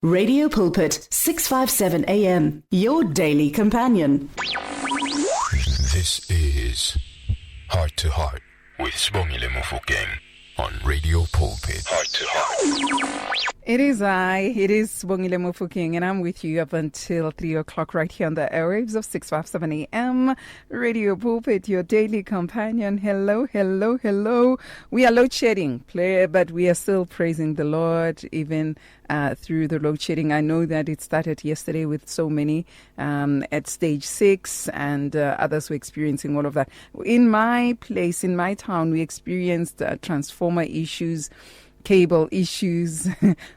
Radio Pulpit, 657 AM, your daily companion. This is Heart to Heart with Sibongile Mofokeng on Radio Pulpit. Heart to Heart. It is Sibongile Mofokeng, and I'm with you up until 3 o'clock right here on the airwaves of 657 AM, Radio Pulpit, your daily companion. Hello, hello, hello. We are load shedding, but we are still praising the Lord, even through the load shedding. I know that it started yesterday with so many at stage 6, and others were experiencing all of that. In my place, in my town, we experienced transformer issues, cable issues,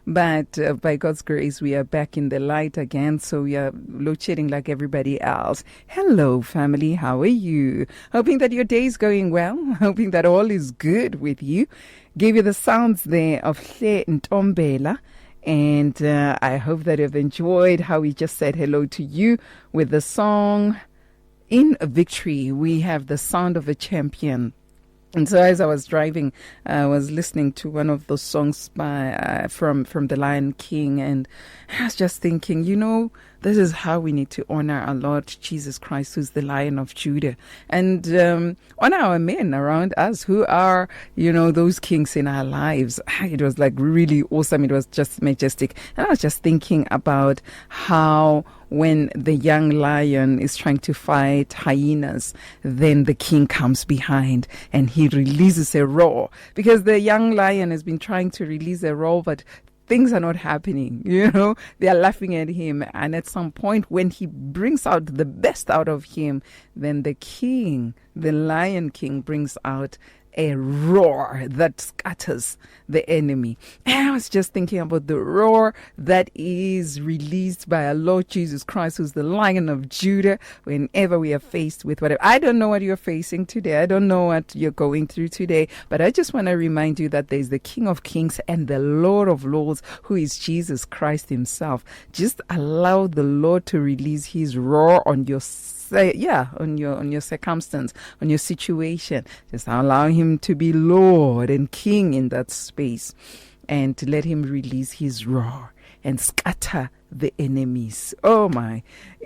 but by God's grace, we are back in the light again, so we are load shedding like everybody else. Hello, family, how are you? Hoping that your day is going well, hoping that all is good with you. Gave you the sounds there of Hle Ntombela, and I hope that you've enjoyed how we just said hello to you with the song In Victory. We have the sound of a champion. And so as I was driving, I was listening to one of those songs by from The Lion King, and I was just thinking, this is how we need to honor our Lord Jesus Christ, who's the Lion of Judah, and honor our men around us who are, those kings in our lives. It was like really awesome. It was just majestic. And I was just thinking about how when the young lion is trying to fight hyenas, then the king comes behind and he releases a roar, because the young lion has been trying to release a roar, but things are not happening, they are laughing at him. And at some point when he brings out the best out of him, then the king, the Lion King, brings out a roar that scatters the enemy. And I was just thinking about the roar that is released by our Lord Jesus Christ, who's the Lion of Judah, whenever we are faced with whatever. I don't know what you're facing today. I don't know what you're going through today, but I just want to remind you that there's the King of Kings and the Lord of Lords, who is Jesus Christ himself. Just allow the Lord to release his roar on your on your circumstance, on your situation. Just allow him to be Lord and King in that space, and to let him release his roar and scatter the enemies. Oh my,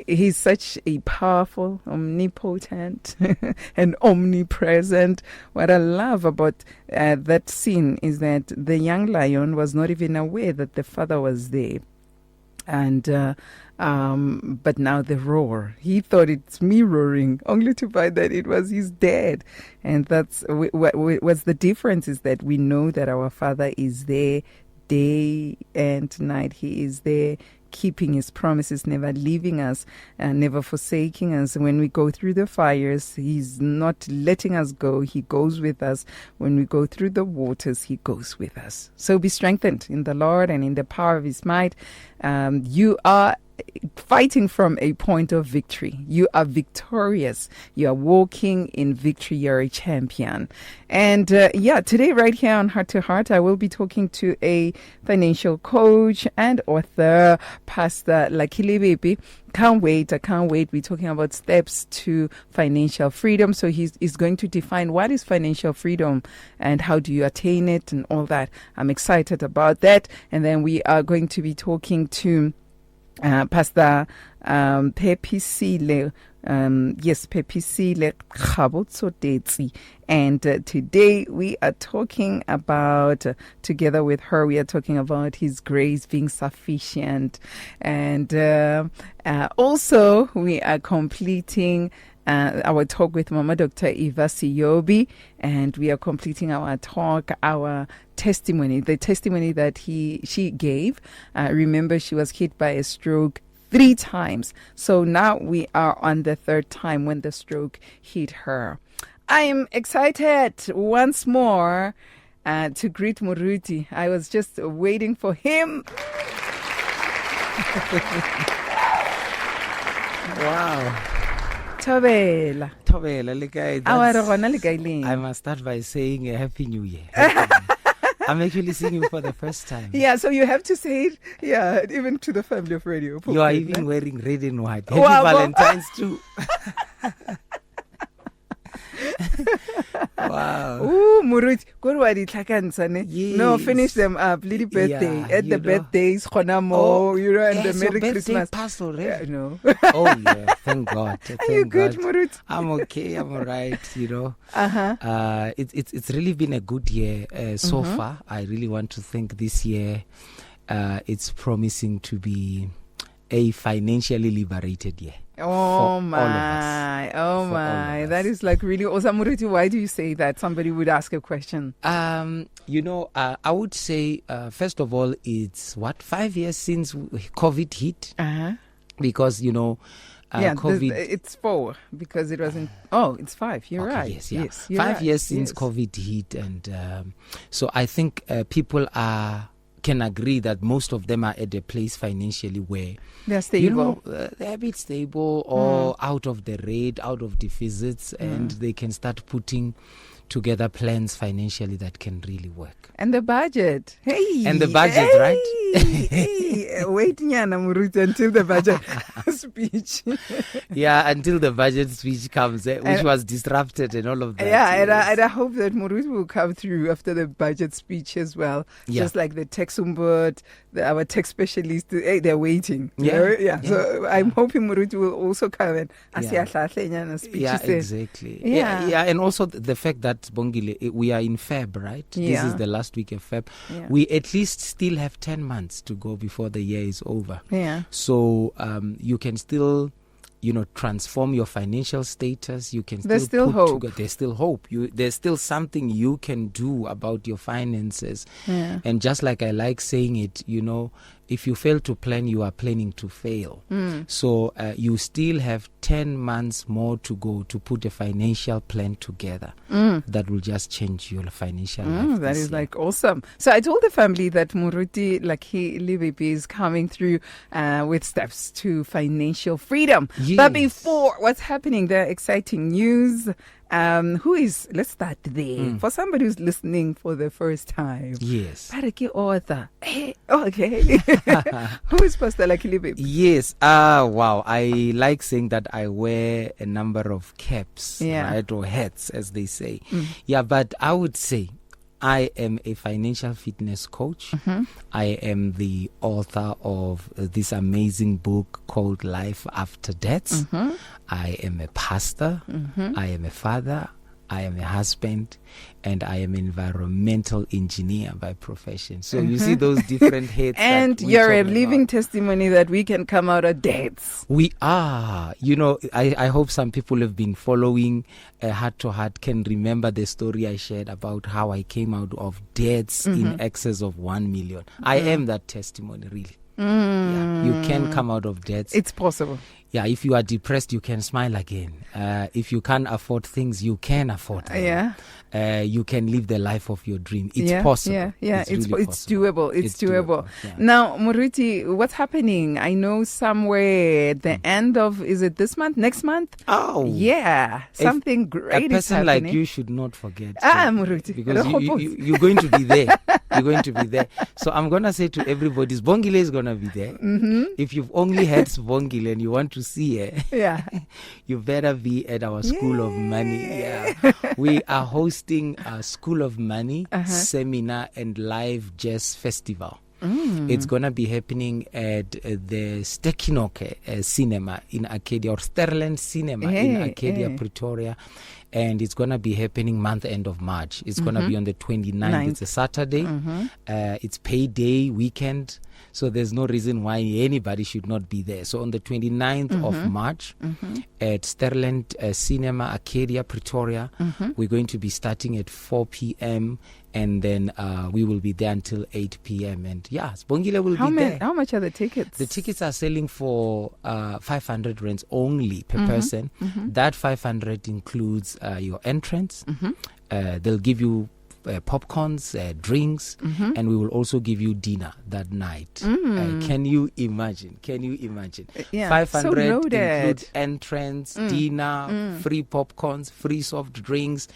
he's such a powerful, omnipotent and omnipresent. What I love about that scene is that the young lion was not even aware that the father was there. And but now the roar, he thought it's me roaring, only to find that it was his dad. And that's what's the difference, is that we know that our Father is there day and night. He is there keeping his promises, never leaving us and never forsaking us. When we go through the fires, he's not letting us go. He goes with us. When we go through the waters, he goes with us. So be strengthened in the Lord and in the power of his might. You are fighting from a point of victory. You are victorious. You are walking in victory. You're a champion. And today right here on Heart to Heart, I will be talking to a financial coach and author, Pastor Lebepe. I can't wait. We're talking about steps to financial freedom. So he's going to define what is financial freedom and how do you attain it and all that. I'm excited about that. And then we are going to be talking to Pastor Pepisile, Pepisile Kgabotsodetsi. And today we are talking about, together with her, we are talking about his grace being sufficient. And also we are completing our talk with Mama Dr. Eva Siyobi, and we are completing our talk, our testimony, the testimony that she gave. Remember, she was hit by a stroke 3 times. So now we are on the 3rd time when the stroke hit her. I am excited once more to greet Muruti. I was just waiting for him. Wow. Thobela, I must start by saying a Happy New Year. I'm actually singing for the first time. Yeah, so you have to say it, even to the family of Radio Pulpit. You are even wearing red and white. Happy Valentine's too. Wow. Ooh, Muruti, go to Adi Yes. No, finish them up. Little birthday. Yeah, At the you know. birthdays, Khonamo, and the yes, your Merry birthday Christmas. passed already. No. Oh yeah, thank God. Thank Are you good, God. Muruti? I'm okay. I'm alright. Uh-huh. It's really been a good year so far. I really want to think this year. It's promising to be a financially liberated year. Oh for my, all of us. oh For all my. of That us. is like really awesome. Muruti, why do you say that? Somebody would ask a question. I would say, first of all, it's 5 years since COVID hit, Uh-huh. because, COVID. It's 4 because it wasn't. Oh, it's 5. You're Okay, right. Yes, yeah. Yes, you're 5 right. years since Yes. COVID hit, and so I think people can agree that most of them are at a place financially where They're stable. they're a bit stable or out of the red, out of deficits, and they can start putting together plans financially that can really work. And the budget. Hey. And the budget, hey, right? Hey. Wait, Nyana Muruti, until the budget speech. Yeah, until the budget speech comes, which was disrupted and all of that. Yeah, yes. and I hope that Muruti will come through after the budget speech as well. Yeah. Just like the tech umbud, our tech specialists, they're waiting. Yeah. So I'm hoping Muruti will also come and Yeah. speech. Yeah, He said. exactly. Yeah. Yeah, and also the fact that Sibongile, we are in Feb, right? This Yeah. is the last week of Feb. Yeah. We at least still have 10 months to go before the year is over. Yeah. So you can still, transform your financial status. You can There's still still put hope. together. There's still hope. There's still something you can do about your finances. Yeah. And just like I like saying it, if you fail to plan, you are planning to fail. So you still have 10 months more to go to put a financial plan together that will just change your financial life. That this is year. like awesome. So I told the family that Muruti, like Lebepe, is coming through with steps to financial freedom. Yes. But before, what's happening? The exciting news. Let's start there. For somebody who's listening for the first time. Yes. Paraki author. Hey, okay. Who is Pastor Lucky Lebepe? Yes. Wow. I like saying that I wear a number of caps, Yeah. right, or hats, as they say. Yeah, but I would say I am a financial fitness coach. I am the author of this amazing book called Life After Death. I am a pastor. I am a father. I am a husband, and I am an environmental engineer by profession. So you see those different heads. And that we you're a talk living about. testimony that we can come out of deaths. We are. I hope some people have been following Heart to Heart can remember the story I shared about how I came out of debts in excess of 1 million. I am that testimony, really. Yeah, you can come out of debts. It's possible. Yeah, if you are depressed, you can smile again. If you can't afford things, you can afford them. Yeah. You can live the life of your dream. It's possible. Yeah, it's really possible. doable. It's doable. Yeah. Now, Muruti, what's happening? I know somewhere at the end of, is it this month, next month? Oh. Yeah, something great A is person happening. like you should not forget. Muruti. Because you're going to be there. You're going to be there. So I'm going to say to everybody, Sibongile is going to be there. If you've only had Sibongile and you want to see it, Yeah. you better be at our School of Money. Yeah. We are hosting a School of Money seminar and live jazz festival. It's going to be happening at the Stekinoke Cinema in Arcadia, or Sterland Cinema in Arcadia, Pretoria. And it's going to be happening month end of March. It's going to be on the 29th. It's a Saturday. It's payday weekend. So there's no reason why anybody should not be there. So on the 29th of March at Sterland Cinema, Arcadia, Pretoria, we're going to be starting at 4 p.m. And then we will be there until 8 p.m. And yeah, Sibongile will be there. How much are the tickets? The tickets are selling for 500 rands only per person. That 500 includes your entrance. They'll give you popcorns, drinks, and we will also give you dinner that night. Can you imagine? Yeah, 500 so loaded. include entrance, dinner, free popcorns, free soft drinks.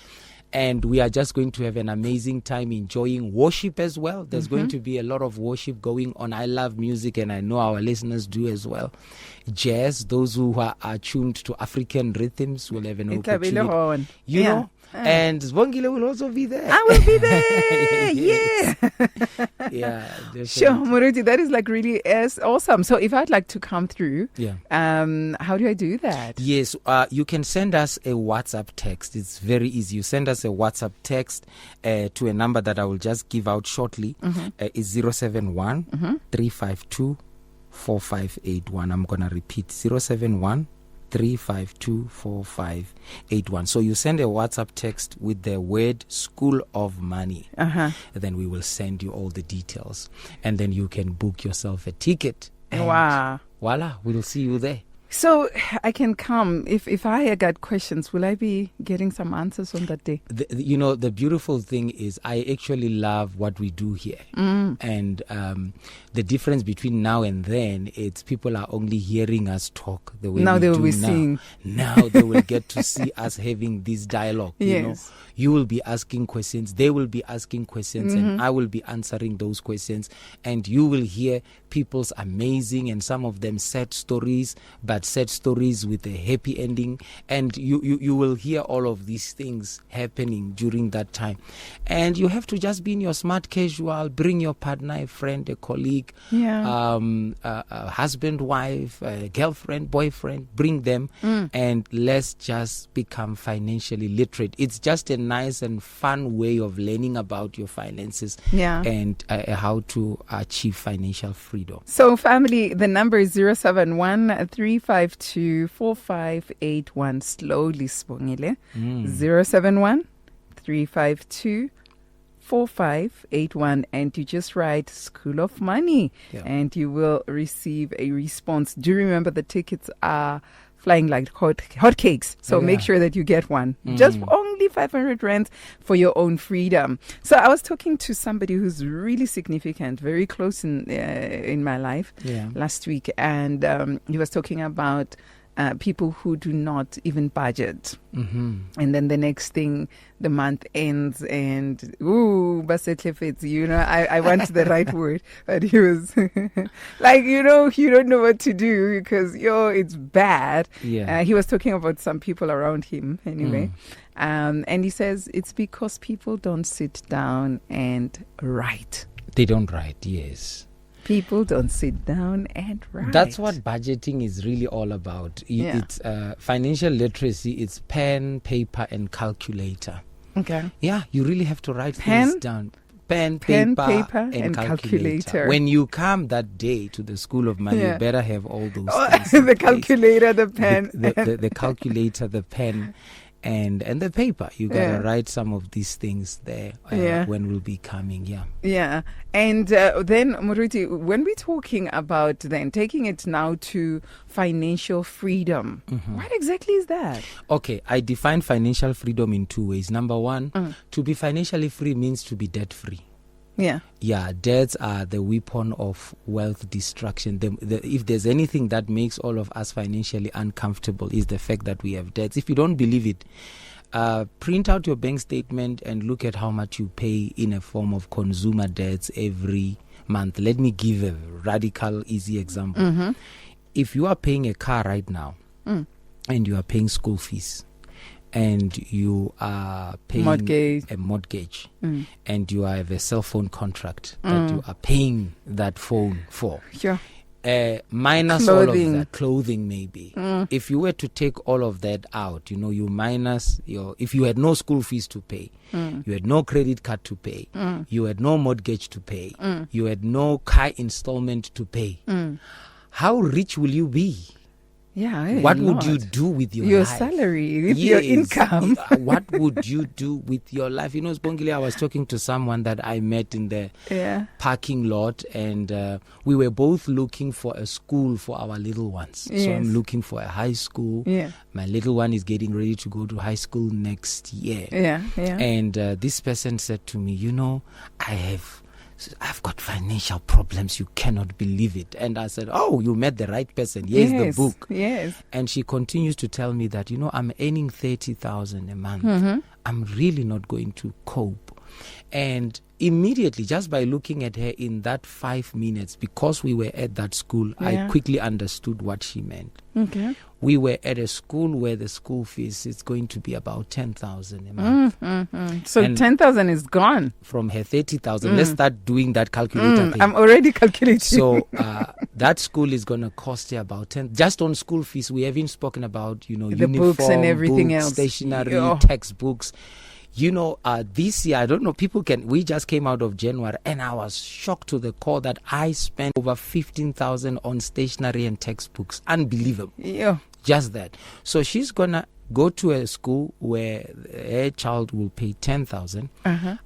And we are just going to have an amazing time enjoying worship as well. There's going to be a lot of worship going on. I love music, and I know our listeners do as well. Jazz, those who are tuned to African rhythms will have an opportunity. You know, And Sibongile will also be there. I will be there. Yeah. Yeah, definitely. Sure, Moruti, that is like really awesome. So if I'd like to come through, how do I do that? Yes, you can send us a WhatsApp text. It's very easy. You send us a WhatsApp text to a number that I will just give out shortly. It's 071 352 4581. I'm going to repeat 071 352 4581. So you send a WhatsApp text with the word School of Money. Then we will send you all the details. And then you can book yourself a ticket. And voila, we'll see you there. So I can come. If I got questions, will I be getting some answers on that day? The beautiful thing is I actually love what we do here. And the difference between now and then, it's people are only hearing us talk the way now we they will do be now. seeing. Now they will get to see us having this dialogue. Yes. You will be asking questions, they will be asking questions, and I will be answering those questions. And you will hear people's amazing and some of them sad stories, but sad stories with a happy ending. And you will hear all of these things happening during that time. And you have to just be in your smart casual, bring your partner, a friend, a colleague, a husband, wife, a girlfriend, boyfriend, bring them, and let's just become financially literate. It's just a nice and fun way of learning about your finances and how to achieve financial freedom. So family, the number is 071 352 4581. Slowly, Sibongile. 071 352 4581, and you just write School of Money, and you will receive a response. Do remember the tickets are flying like hotcakes, so make sure that you get one. Just only 500 rand for your own freedom. So I was talking to somebody who's really significant, very close in my life last week, and he was talking about people who do not even budget. And then the next thing, the month ends and, I want the right word, but he was like, you don't know what to do because, it's bad. He was talking about some people around him anyway. And he says it's because people don't sit down and write. They don't write, yes. People don't sit down and write. That's what budgeting is really all about. It's financial literacy. It's pen, paper, and calculator. Okay. Yeah, you really have to write things down. Pen, paper, and calculator. When you come that day to the School of Money, you better have all those things. The calculator, the pen. The calculator, the pen. And the paper, you gotta write some of these things there when we'll be coming. And then Moruti, when we're talking about then taking it now to financial freedom, what exactly is that? Okay, I define financial freedom in two ways. Number one, to be financially free means to be debt free. Debts are the weapon of wealth destruction. If there's anything that makes all of us financially uncomfortable is the fact that we have debts. If you don't believe it, print out your bank statement and look at how much you pay in a form of consumer debts every month. Let me give a radical, easy example. If you are paying a car right now and you are paying school fees, and you are paying a mortgage and you have a cell phone contract that you are paying that phone for. Minus clothing. All of that, clothing maybe. If you were to take all of that out, you minus if you had no school fees to pay, you had no credit card to pay, you had no mortgage to pay, you had no car installment to pay, how rich will you be? What would you do with your life? Salary, with your income? What would you do with your life? Sibongile, I was talking to someone that I met in the parking lot, and we were both looking for a school for our little ones. So I'm looking for a high school. My little one is getting ready to go to high school next year. And this person said to me, I've got financial problems. You cannot believe it. And I said, oh, you met the right person. Here's the book. And she continues to tell me that, I'm earning 30,000 a month. I'm really not going to cope. And immediately, just by looking at her in that 5 minutes, because we were at that school, I quickly understood what she meant. Okay. We were at a school where the school fees is going to be about 10,000 a month. So 10,000 is gone From her 30,000. Let's start doing that calculator thing. I'm already calculating. So that school is going to cost her about 10. Just on school fees, we haven't spoken about, the uniform, books and everything books, else. stationery, Yeah. textbooks. This year, I don't know, we just came out of January, and I was shocked to the core that I spent over 15,000 on stationery and textbooks. Unbelievable. Yeah. Just that. So she's going to go to a school where her child will pay 10,000.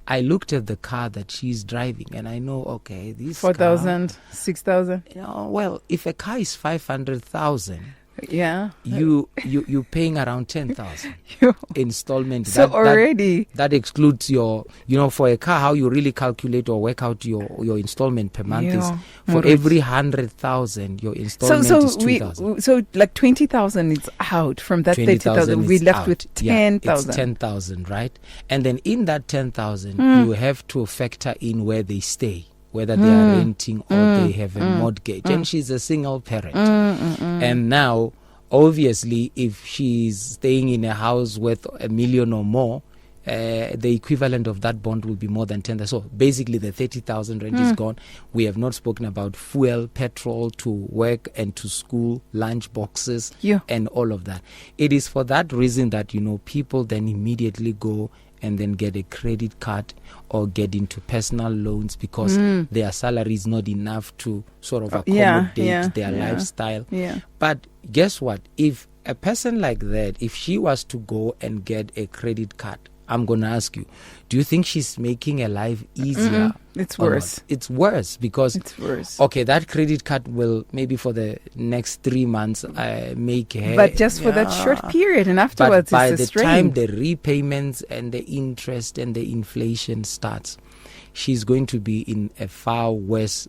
I looked at the car that she's driving, and I know, okay, this 4,000, 6,000. well, if a car is 500,000, Yeah. you're paying around 10,000 installment. So already that excludes your, for a car, how you really calculate or work out your installment per month is for every 100,000 your installment is 2,000. So like 20,000 is out from that 30,000. We left with 10,000. It's 10,000, right? And then in that 10,000, you have to factor in where they stay, whether they are renting or they have a mortgage. And she's a single parent. And now, obviously, if she's staying in a house worth $1 million or more, the equivalent of that bond will be more than 10,000. So basically, the 30,000 rent is gone. We have not spoken about fuel, petrol to work and to school, lunch boxes, and all of that. It is for that reason that, people then immediately go and then get a credit card or get into personal loans because their salary is not enough to sort of accommodate their lifestyle. But guess what? If a person like that, if she was to go and get a credit card, I'm going to ask you, do you think she's making her life easier? It's worse. Not? It's worse because, it's worse. Okay, that credit card will maybe for the next 3 months make her. But just for that short period, and afterwards, but by it's a the strain. time the repayments and the interest and the inflation starts, she's going to be in a far worse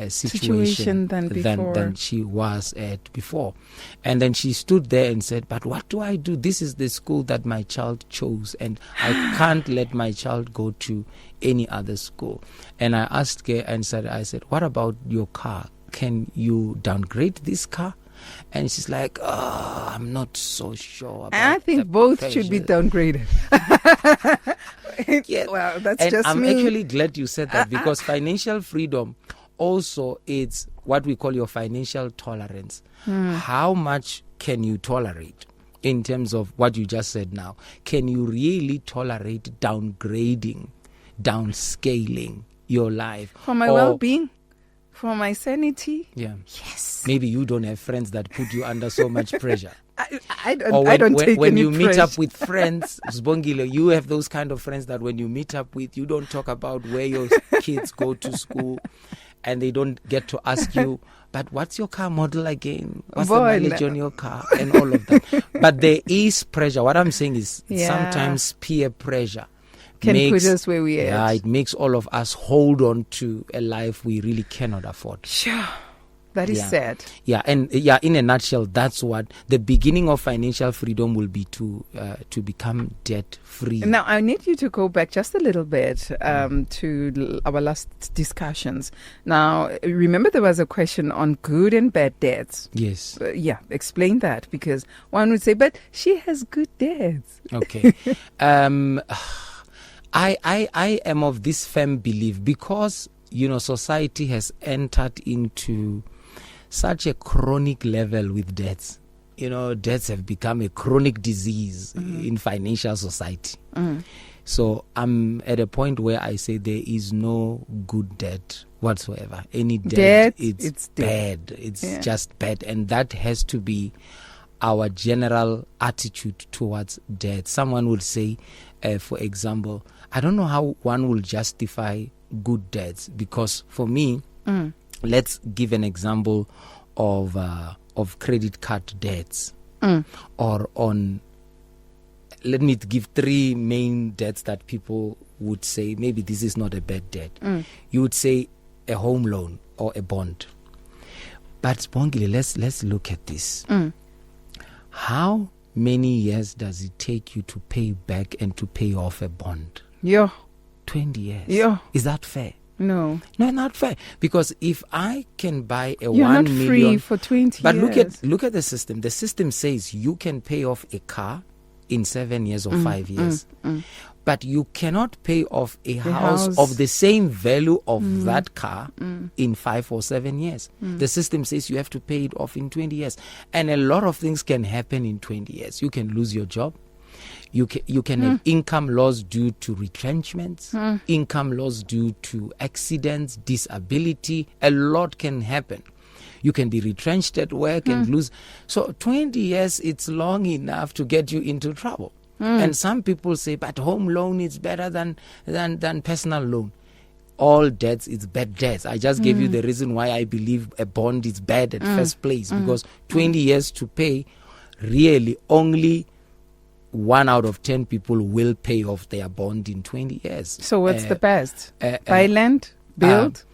situation than she was at before. And then she stood there and said, but what do I do? This is the school that my child chose, and I can't let my child go to any other school. And I asked her and I said, what about your car? Can you downgrade this car? And she's like, I'm not so sure about I think both should be downgraded. Well, that's and just I'm me. actually glad you said that because financial freedom also is what we call your financial tolerance. How much can you tolerate in terms of what you just said now? Can you really tolerate downgrading, downscaling your life? For my well-being? For my sanity? Yeah. Yes. Maybe you don't have friends that put you under so much pressure. I don't take when any you meet pressure. up with friends, Sibongile, you have those kind of friends that when you meet up with, you don't talk about where your kids go to school, and they don't get to ask you, but what's your car model again? What's the mileage on your car? And all of that. But there is pressure. What I'm saying is sometimes peer pressure can put us where we are. Yeah, it makes all of us hold on to a life we really cannot afford. Sure. That is sad. Yeah, and in a nutshell, that's what the beginning of financial freedom will be, to become debt free. Now, I need you to go back just a little bit to our last discussions. Now, remember there was a question on good and bad debts. Yes. Explain that, because one would say, but she has good debts. Okay. I am of this firm belief because, society has entered into such a chronic level with debts. Debts have become a chronic disease in financial society. So I'm at a point where I say there is no good debt whatsoever. Any debt, it's bad. It's just bad. And that has to be our general attitude towards debt. Someone would say, for example, I don't know how one will justify good debts, because for me, let's give an example of credit card debts, or on. Let me give 3 main debts that people would say maybe this is not a bad debt. You would say a home loan or a bond. But Sibongile, let's look at this. How many years does it take you to pay back and to pay off a bond? Yeah. 20 years. Yeah. Is that fair? No. No, not fair. Because if I can buy a You're 1 not million, free for 20 but years. look at the system. The system says you can pay off a car in 7 years or 5 years. But you cannot pay off a house of the same value of that car in 5 or 7 years. The system says you have to pay it off in 20 years. And a lot of things can happen in 20 years. You can lose your job. You can have income loss due to retrenchments, income loss due to accidents, disability. A lot can happen. You can be retrenched at work and lose. So 20 years, it's long enough to get you into trouble. And some people say, but home loan is better than personal loan. All debts is bad debts. I just gave you the reason why I believe a bond is bad at first place, because 20 years to pay, really only 1 out of 10 people will pay off their bond in 20 years. So what's the best? Buy land? Build?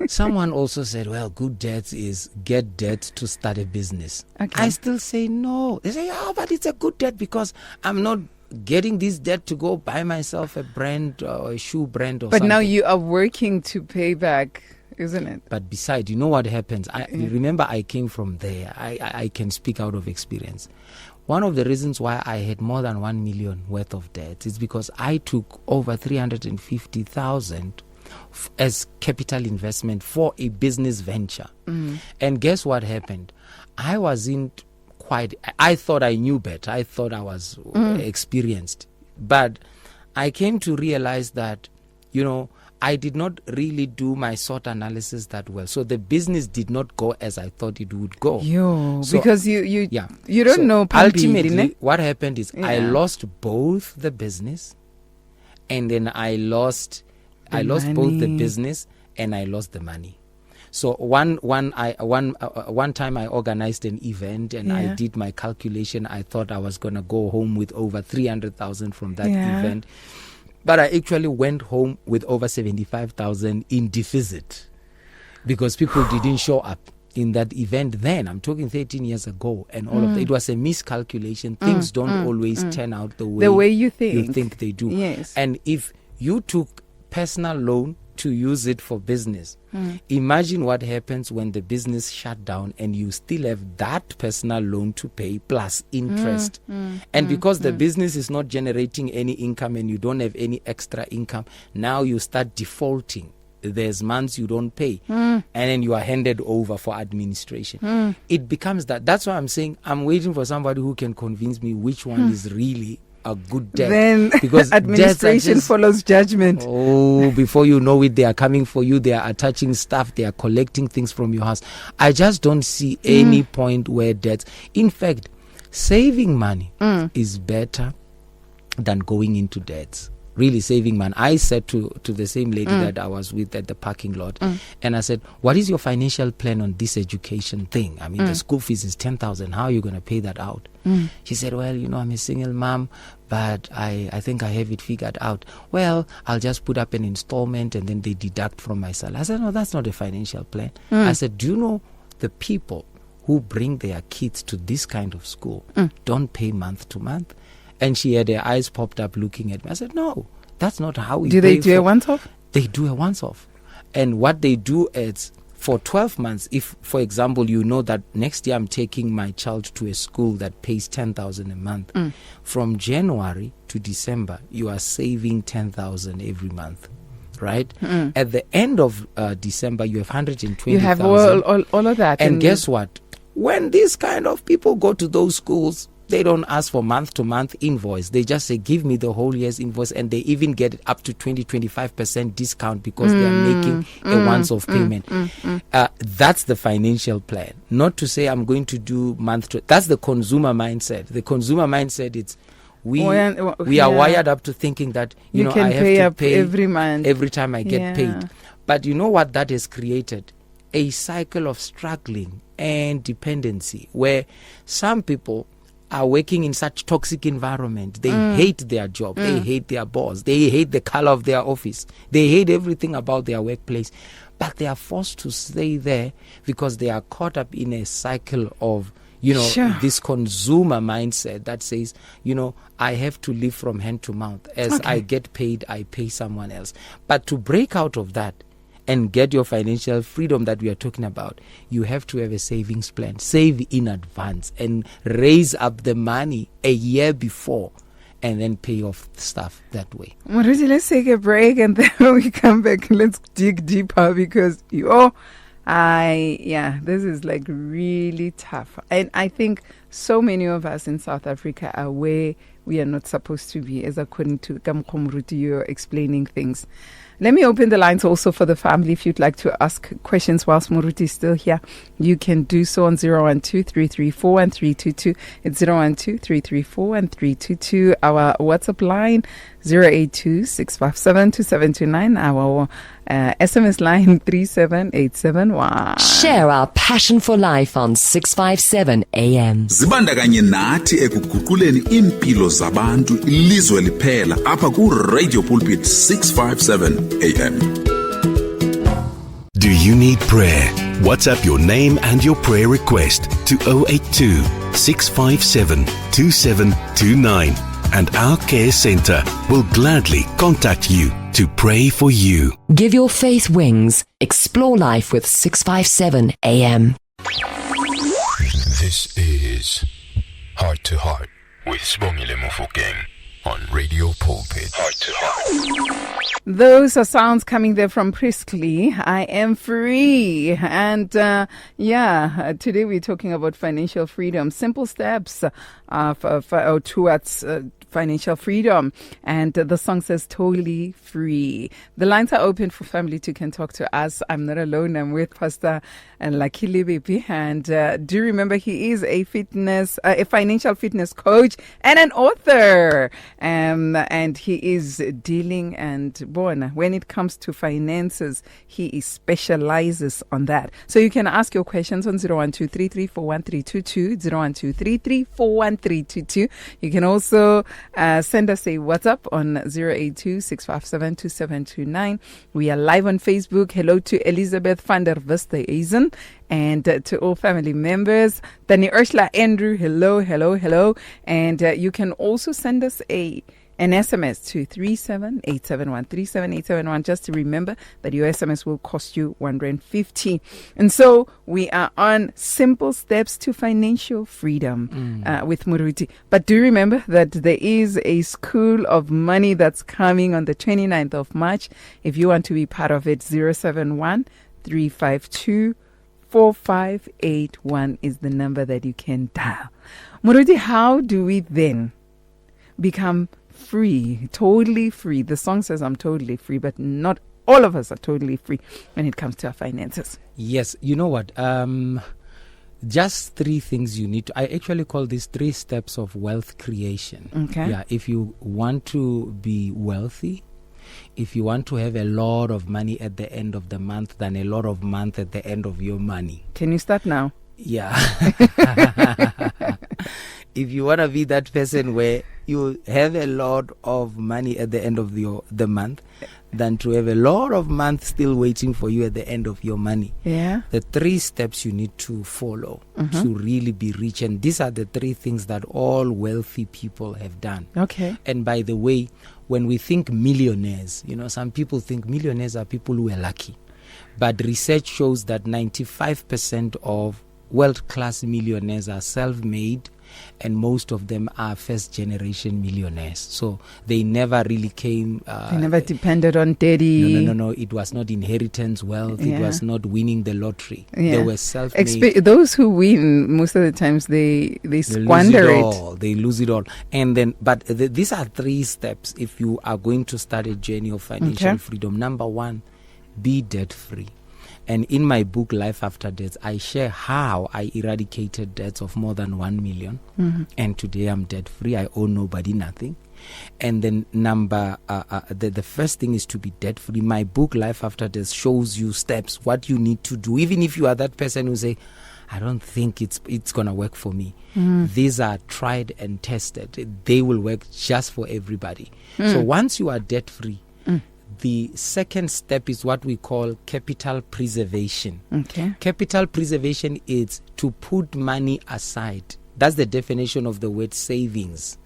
Someone also said, well, good debt is get debt to start a business. Okay. I still say no. They say, oh, but it's a good debt because I'm not getting this debt to go buy myself a brand or a shoe brand or something. But now you are working to pay back, isn't it? But besides, you know what happens? Remember, I came from there. I can speak out of experience. One of the reasons why I had more than 1 million worth of debt is because I took over 350,000 as capital investment for a business venture. And guess what happened? I thought I knew better. I thought I was experienced. But I came to realize that, I did not really do my SWOT analysis that well. So the business did not go as I thought it would go. Because you don't know. Ultimately, what happened is I lost both the business, and then I lost both the business and I lost the money. So one time I organized an event and I did my calculation. I thought I was going to go home with over 300,000 from that event. But I actually went home with over 75,000 in deficit because people didn't show up in that event then. I'm talking 13 years ago, and all of that. It was a miscalculation. Things don't always turn out the way you think they do. Yes. And if you took personal loan to use it for business, imagine what happens when the business shut down and you still have that personal loan to pay plus interest. And because the business is not generating any income and you don't have any extra income, now you start defaulting. There's months you don't pay, and then you are handed over for administration. It becomes that. That's why I'm saying I'm waiting for somebody who can convince me which one is really a good debt. Then because administration follows judgment. Oh, before you know it, they are coming for you. They are attaching stuff. They are collecting things from your house. I just don't see any point where debts. In fact, saving money is better than going into debts. Really saving money. I said to the same lady that I was with at the parking lot, and I said, what is your financial plan on this education thing? I mean, the school fees is 10,000. How are you going to pay that out? She said, well, I'm a single mom, but I think I have it figured out. Well, I'll just put up an installment and then they deduct from my salary. I said, no, that's not a financial plan. I said, do you know the people who bring their kids to this kind of school don't pay month to month? And she had her eyes popped up looking at me. I said, no, that's not how we pay. Do they do a once-off? They do a once-off. And what they do is for 12 months, if, for example, you know that next year I'm taking my child to a school that pays 10,000 a month, from January to December, you are saving 10,000 every month. Right? At the end of December, you have 120,000. You have all of that. And guess what? When these kind of people go to those schools, they don't ask for month-to-month invoice. They just say, give me the whole year's invoice, and they even get up to 20-25% discount because they are making a once-off payment. That's the financial plan. Not to say I'm going to do that's the consumer mindset. The consumer mindset is we are wired up to thinking that I have to pay every month, every time I get paid. But you know what that has created? A cycle of struggling and dependency where some people are working in such toxic environment. They hate their job. They hate their boss. They hate the color of their office. They hate everything about their workplace. But they are forced to stay there because they are caught up in a cycle of, Sure. this consumer mindset that says, I have to live from hand to mouth. As I get paid, I pay someone else. But to break out of that and get your financial freedom that we are talking about, you have to have a savings plan. Save in advance and raise up the money a year before, and then pay off stuff that way. Moruti, let's take a break, and then when we come back, let's dig deeper, because this is like really tough. And I think so many of us in South Africa are where we are not supposed to be, as according to Moruti, you're explaining things. Let me open the lines also for the family. If you'd like to ask questions whilst Moruti is still here, you can do so on 012-334-1322. It's 012-334-1322. Our WhatsApp line, 082-657-2729. Our SMS line, 37871. Share our passion for life on 657 AM. Zibandakanye nathi ekuguquleni impilo zabantu ilizwe liphela apha ku Radio Pulpit 657 AM. Do you need prayer? WhatsApp your name and your prayer request to 082 657 2729, and our care center will gladly contact you to pray for you. Give your faith wings. Explore life with 657 AM. This is Heart to Heart with Sibongile Mofokeng on Radio Pulpit. Heart to Heart. Those are sounds coming there from Priestley. I am free. And today we're talking about financial freedom. Simple steps towards financial freedom. And the song says totally free. The lines are open for family to can talk to us. I'm not alone. I'm with Pastor Lebepe. And do remember he is a financial fitness coach and an author. And he is dealing when it comes to finances, he specializes on that. So you can ask your questions on 012-334-1322, 012-334-1322. You can also send us a WhatsApp on 082-657-2729. We are live on Facebook. Hello to Elizabeth van der Westhuizen, and to all family members. Danny Ursula, Andrew, hello. And you can also send us an SMS to 37871, 37871. Just to remember that your SMS will cost you R150. And so we are on simple steps to financial freedom with Moruti. But do remember that there is a School of Money that's coming on the 29th of March. If you want to be part of it, 071-352-4581 is the number that you can dial. Moruti, how do we then become free, totally free? The song says I'm totally free, but not all of us are totally free when it comes to our finances. Yes, you know what? Just three things you need to. I actually call these 3 steps of wealth creation. Okay. Yeah, if you want to be wealthy, if you want to have a lot of money at the end of the month, than a lot of month at the end of your money. Can you start now? Yeah. If you want to be that person where you have a lot of money at the end of the month, than to have a lot of months still waiting for you at the end of your money. Yeah. The 3 steps you need to follow to really be rich. And these are the 3 things that all wealthy people have done. Okay. And by the way, when we think millionaires, some people think millionaires are people who are lucky. But research shows that 95% of world-class millionaires are self-made, and most of them are first-generation millionaires. So they never really came... they never depended on daddy. No. It was not inheritance wealth. Yeah. It was not winning the lottery. Yeah. They were self-made. Those who win, most of the times, they squander it. They lose it all. And then, but these are 3 steps if you are going to start a journey of financial freedom. Number 1, be debt-free. And in my book, Life After Death, I share how I eradicated debts of more than 1 million. And today I'm debt-free. I owe nobody nothing. And then the first thing is to be debt-free. My book, Life After Death, shows you steps, what you need to do. Even if you are that person who say, I don't think it's going to work for me. These are tried and tested. They will work just for everybody. So once you are debt-free, the second step is what we call capital preservation. Okay. Capital preservation is to put money aside. That's the definition of the word savings.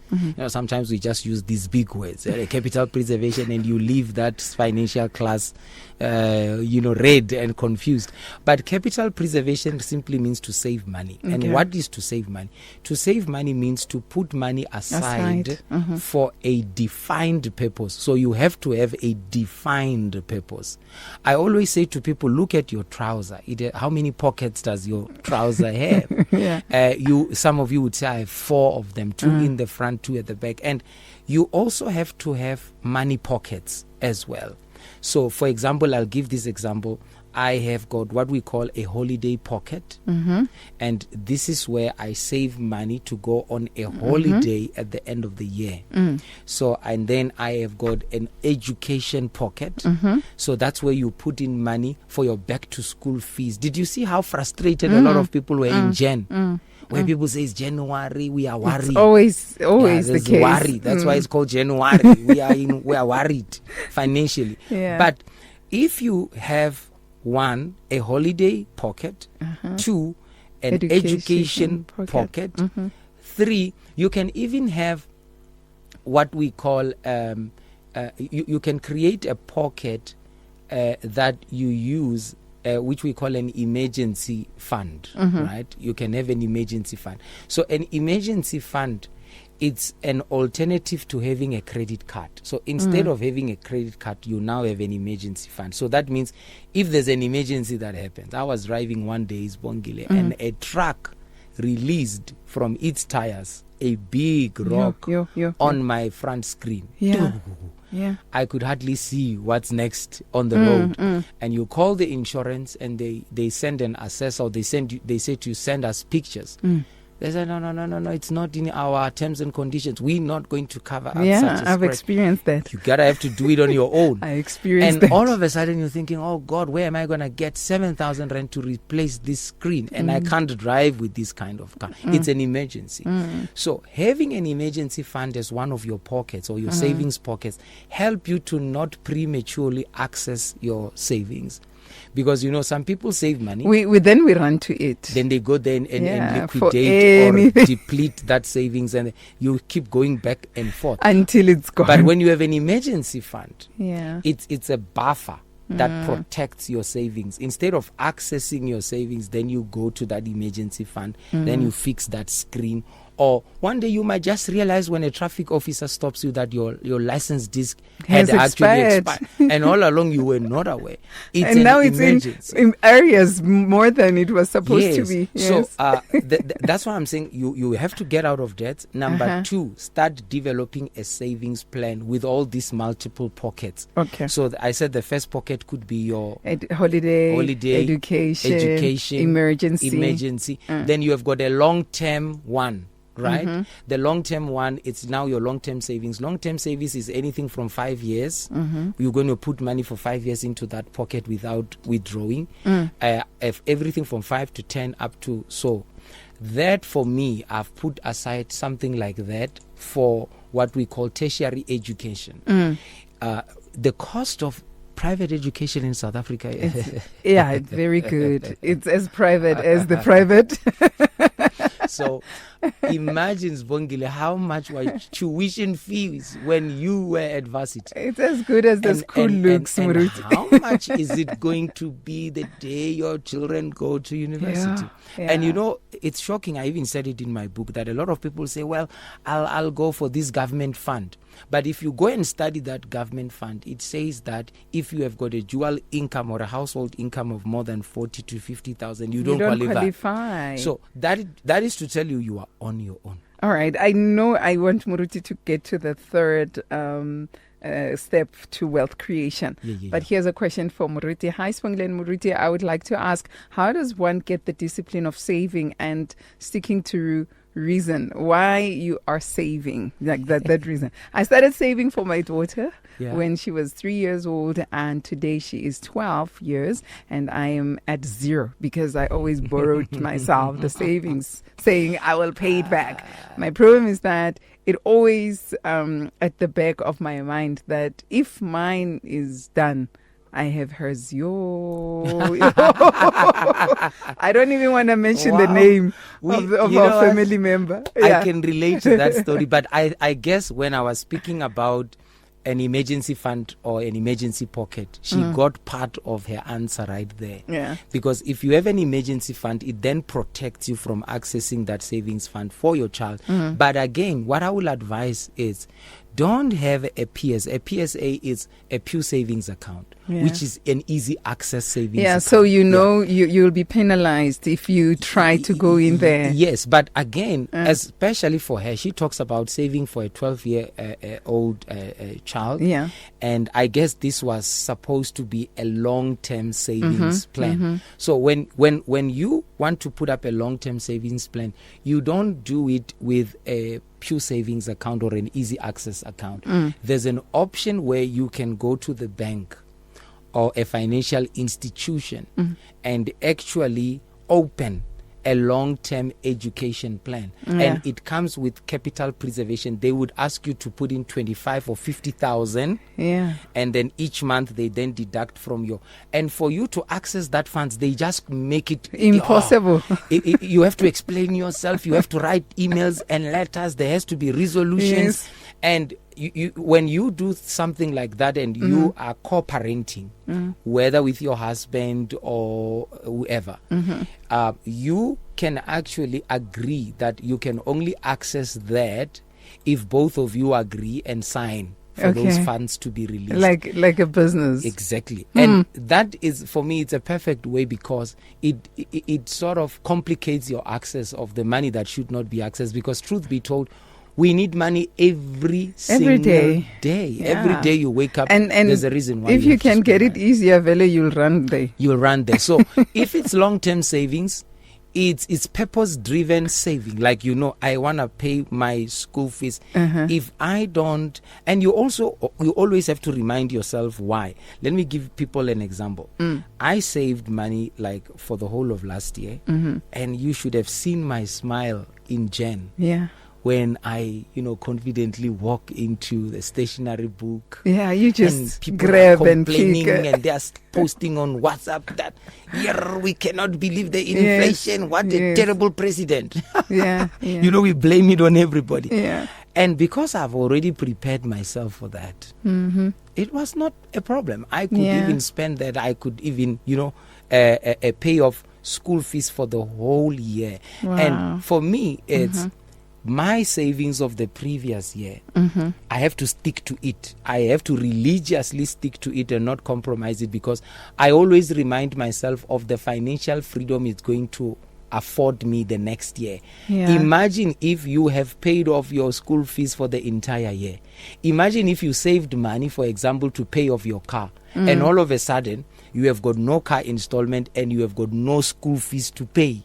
Sometimes we just use these big words, capital preservation, and you leave that financial class, red and confused. But capital preservation simply means to save money. Okay. And what is to save money? To save money means to put money aside. For a defined purpose. So you have to have a defined purpose. I always say to people, look at your trouser. How many pockets does your trouser have? Some of you would say, I have 4 of them, 2 in the front, 2 at the back. And you also have to have money pockets as well. So, for example, I'll give this example. I have got what we call a holiday pocket. And this is where I save money to go on a holiday at the end of the year. So, and then I have got an education pocket. So that's where you put in money for your back to school fees. Did you see how frustrated a lot of people were in Jan? Where people say it's January, we are worried. It's always the case. Worry. That's why it's called January. We are worried financially. Yeah. But if you have 1, a holiday pocket, 2, an education pocket, 3, you can even have what we call you can create a pocket that you use. Which we call an emergency fund, right? You can have an emergency fund. So an emergency fund, it's an alternative to having a credit card. So instead of having a credit card, you now have an emergency fund. So that means if there's an emergency that happens, I was driving one day, Sibongile, and a truck released from its tires a big rock on my front screen. Yeah. I could hardly see what's next on the road. And you call the insurance and they send an assessor, or they say to you, send us pictures. They say, no, it's not in our terms and conditions. We're not going to cover up such a I've scratch. experienced that. You gotta have to do it on your own. I experienced that. And all of a sudden you're thinking, oh God, where am I gonna get 7,000 rand to replace this screen? And I can't drive with this kind of car. It's an emergency. So having an emergency fund as one of your pockets or your savings pockets help you to not prematurely access your savings. Because, some people save money. We run to it. Then they go there and liquidate or deplete that savings, and you keep going back and forth. Until it's gone. But when you have an emergency fund, yeah, it's a buffer that protects your savings. Instead of accessing your savings, then you go to that emergency fund, then you fix that screen. Or one day you might just realize when a traffic officer stops you that your license disc had actually expired. And all along you were not aware. It's and now emergency. It's in areas more than it was supposed to be. Yes. So that's why I'm saying you have to get out of debt. Number 2, start developing a savings plan with all these multiple pockets. Okay. So I said the first pocket could be your holiday, education, emergency. Then you have got a long-term one. Right? The long-term one, it's now your long-term savings. Long-term savings is anything from 5 years. You're going to put money for 5 years into that pocket without withdrawing. If everything from 5 to 10 up to so. That for me, I've put aside something like that for what we call tertiary education. The cost of private education in South Africa. It's very good. It's as private as the private. So imagine, Sibongile, how much were tuition fees when you were at varsity? It's as good as the school looks, and how much is it going to be the day your children go to university? Yeah. And it's shocking. I even said it in my book that a lot of people say, well, I'll go for this government fund. But if you go and study that government fund, it says that if you have got a dual income or a household income of more than 40 to 50,000, you don't qualify. So that is to tell you are on your own. All right. I know I want Muruti to get to the third step to wealth creation. But here's a question for Muruti. Hi, Sibongile and Muruti. I would like to ask, how does one get the discipline of saving and sticking to reason why you are saving, like that reason. I started saving for my daughter when she was 3 years old, and today she is 12 years, and I am at zero because I always borrowed myself the savings, saying I will pay it back. My problem is that it always at the back of my mind that if mine is done, I have hers. I don't even want to mention the name of our family member. I can relate to that story, but I guess when I was speaking about an emergency fund or an emergency pocket, she got part of her answer right there. Yeah. Because if you have an emergency fund, it then protects you from accessing that savings fund for your child. But again, what I will advise is don't have a PSA. A PSA is a Pew Savings account, which is an easy access savings account. So you'll be penalized if you try to go in there. Yes, but again, especially for her, she talks about saving for a 12-year-old child. Yeah. And I guess this was supposed to be a long-term savings plan. So when you want to put up a long-term savings plan, you don't do it with a Pew Savings account or an easy access account. There's an option where you can go to the bank or a financial institution and actually open a long-term education plan, and it comes with capital preservation. They would ask you to put in 25 or 50,000, and then each month they then deduct from your, and for you to access that funds, they just make it impossible. You have to explain yourself, you have to write emails and letters, there has to be resolutions, and you when you do something like that and you are co-parenting, whether with your husband or whoever, you can actually agree that you can only access that if both of you agree and sign for those funds to be released. Like a business. Exactly. And that is, for me, it's a perfect way because it sort of complicates your access of the money that should not be accessed, because truth be told, we need money every single day. Yeah. Every day you wake up, and there's a reason why. If you can get it easier, Vele, you'll run there. You'll run there. So if it's long-term savings, it's purpose-driven saving. Like, I want to pay my school fees. If I don't, and you always have to remind yourself why. Let me give people an example. I saved money like for the whole of last year, and you should have seen my smile in Jan. Yeah. When I, confidently walk into the stationery book. Yeah, you just and people grab are and complaining pick. And they are posting on WhatsApp that, we cannot believe the inflation. Yes, What a terrible president. Yeah. We blame it on everybody. Yeah. And because I've already prepared myself for that, it was not a problem. I could even spend that. I could even, pay off school fees for the whole year. Wow. And for me, it's my savings of the previous year. I have to stick to it. I have to religiously stick to it and not compromise it, because I always remind myself of the financial freedom it's going to afford me the next year. Imagine if you have paid off your school fees for the entire year. Imagine if you saved money, for example, to pay off your car, and all of a sudden you have got no car installment and you have got no school fees to pay.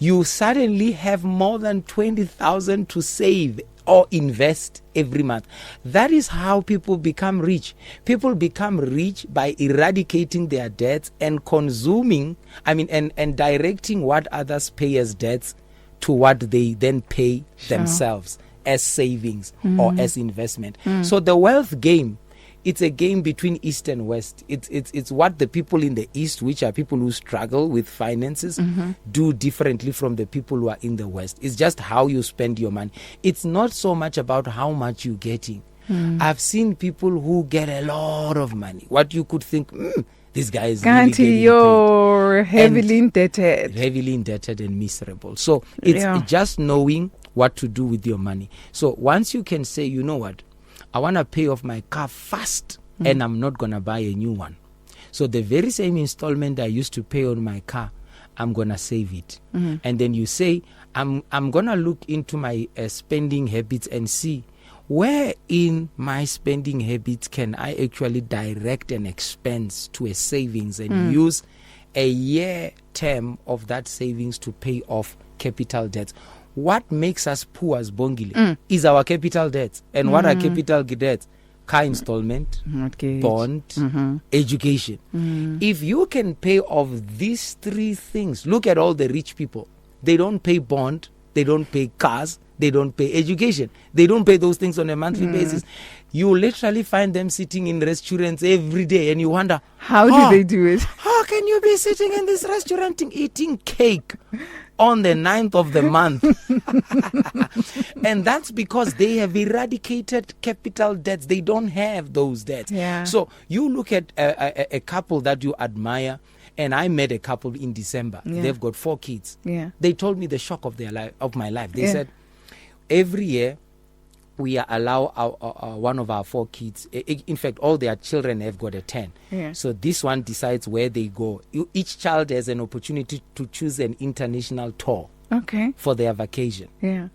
You suddenly have more than 20,000 to save or invest every month. That is how people become rich. People become rich by eradicating their debts and consuming, and directing what others pay as debts to what they then pay themselves as savings or as investment. So the wealth game, it's a game between East and West. It's what the people in the East, which are people who struggle with finances, do differently from the people who are in the West. It's just how you spend your money. It's not so much about how much you're getting. I've seen people who get a lot of money. What you could think, this guy is really getting you're heavily indebted. Heavily indebted and miserable. So it's just knowing what to do with your money. So once you can say, you know what, I want to pay off my car fast and I'm not going to buy a new one. So the very same installment I used to pay on my car, I'm going to save it. And then you say, I'm going to look into my spending habits and see where in my spending habits can I actually direct an expense to a savings and use a year term of that savings to pay off capital debts. what makes us poor as Sibongile is our capital debts. And what are capital debts? Car installment, Mortgage. bond, education. If you can pay off these three things, look at all the rich people. They don't pay bond, they don't pay cars, they don't pay education. They don't pay those things on a monthly basis. You literally find them sitting in restaurants every day and you wonder, How do they do it? how can you be sitting in this restaurant eating cake on the 9th of the month? And that's because they have eradicated capital debts. They don't have those debts. Yeah. So you look at a couple that you admire, and I met a couple in December. Yeah. They've got 4 kids. Yeah. They told me the shock of their life, of my life. They Yeah. said, every year we allow our one of our 4 kids. In fact, all their children have got a 10. Yeah. So this one decides where they go. Each child has an opportunity to choose an international tour Okay. for their vacation. Yeah.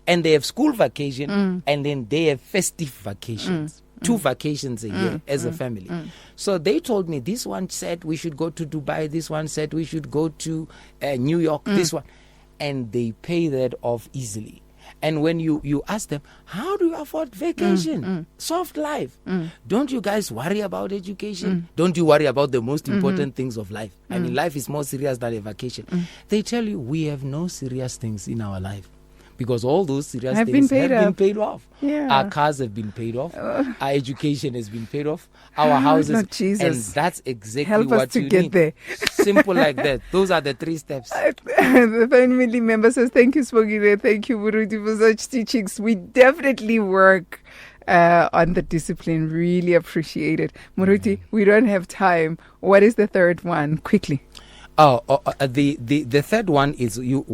And they have school vacation and then they have festive vacations. 2 vacations a year as a family. So they told me, this one said we should go to Dubai, this one said we should go to New York, this one. And they pay that off easily. And when you ask them, how do you afford vacation? Soft life. Don't you guys worry about education? Don't you worry about the most important things of life? I mean, life is more serious than a vacation. They tell you, we have no serious things in our life. Because all those serious Have things been paid have been off. paid off. Yeah. Our cars have been paid off. Our education has been paid off. Our houses. Lord Jesus. And that's exactly Help us what to you get need. there. Simple like that. Those are the 3 steps. The family member says, thank you, Sibongile. Thank you, Muruti, for such teachings. We definitely work on the discipline. Really appreciate it. Muruti, we don't have time. What is the third one? Quickly. The third one is you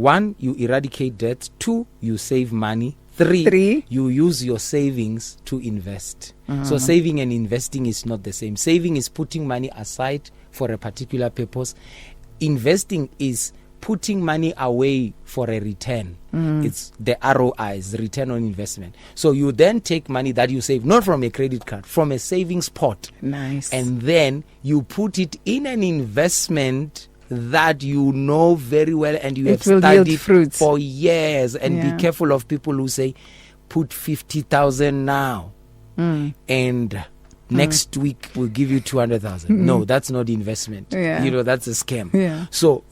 eradicate debt. 2, you save money. 3, you use your savings to invest. So saving and investing is not the same. Saving is putting money aside for a particular purpose. Investing is putting money away for a return. It's the ROIs, return on investment. So you then take money that you save, not from a credit card, from a savings pot. Nice. And then you put it in an investment that you know very well and you have studied for years. And be careful of people who say, put 50,000 now and next week we'll give you 200,000. No, that's not investment. That's a scam. So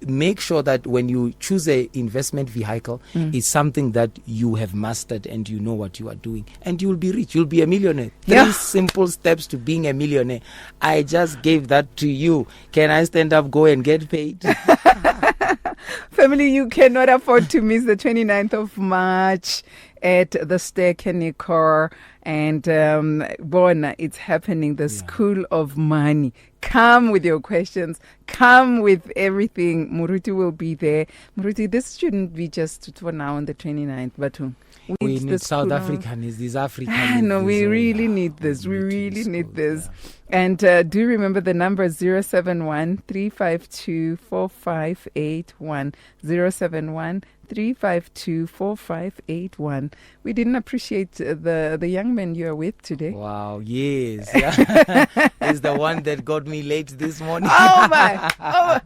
make sure that when you choose a investment vehicle, it's something that you have mastered and you know what you are doing, and you will be rich. You'll be a millionaire. 3 simple steps to being a millionaire. I just gave that to you. Can I stand up, go and get paid? Family, you cannot afford to miss the 29th of March at the Sterkenikor. And Bona, it's happening, the School of Money. Come with your questions. Come with everything. Muruti will be there. Muruti, this shouldn't be just for now on the 29th, but we need South Africans, these Africans. No, we really need this. We really need this. And do remember the number 071-352-4581. 071-352-4581. We didn't appreciate the young man you are with today. Wow, yes. He's the one that got me late this morning. Oh my.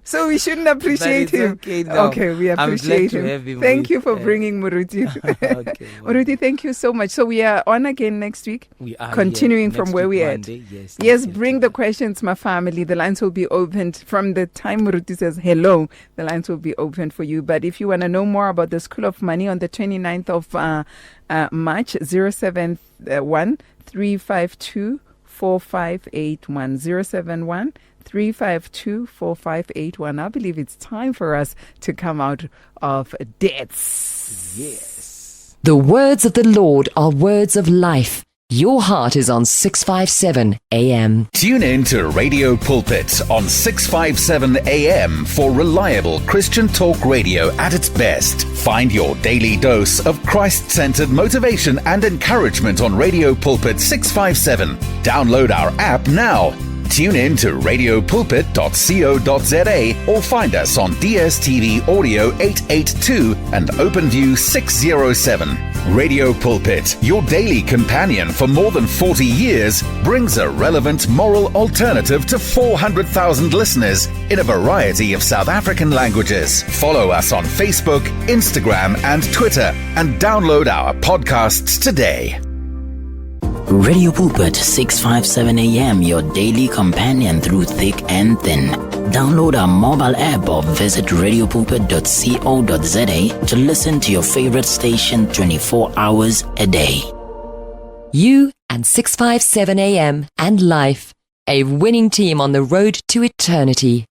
So we shouldn't appreciate him. Okay, no. Okay, we appreciate him. Thank you for bringing Muruti. Okay, Muruti, thank you so much. So we are on again next week. We are continuing from where we at. Yes, bring the questions, my family. The lines will be opened from the time Muruti says hello. The lines will be open for you. But if you want to know more about the School of Money on the 29th of March, 071-352-4581. 071-352-4581. I believe it's time for us to come out of debts. Yes. The words of the Lord are words of life. Your heart is on 657 AM. Tune in to Radio Pulpit on 657 AM for reliable Christian talk radio at its best. Find your daily dose of Christ-centered motivation and encouragement on Radio Pulpit 657. Download our app now. Tune in to radiopulpit.co.za or find us on DSTV Audio 882 and OpenView 607. Radio Pulpit, your daily companion for more than 40 years, brings a relevant moral alternative to 400,000 listeners in a variety of South African languages. Follow us on Facebook, Instagram, and Twitter, and download our podcasts today. Radio Pulpit 657 AM, your daily companion through thick and thin. Download our mobile app or visit radiopulpit.co.za to listen to your favorite station 24 hours a day. You and 657 AM and life, a winning team on the road to eternity.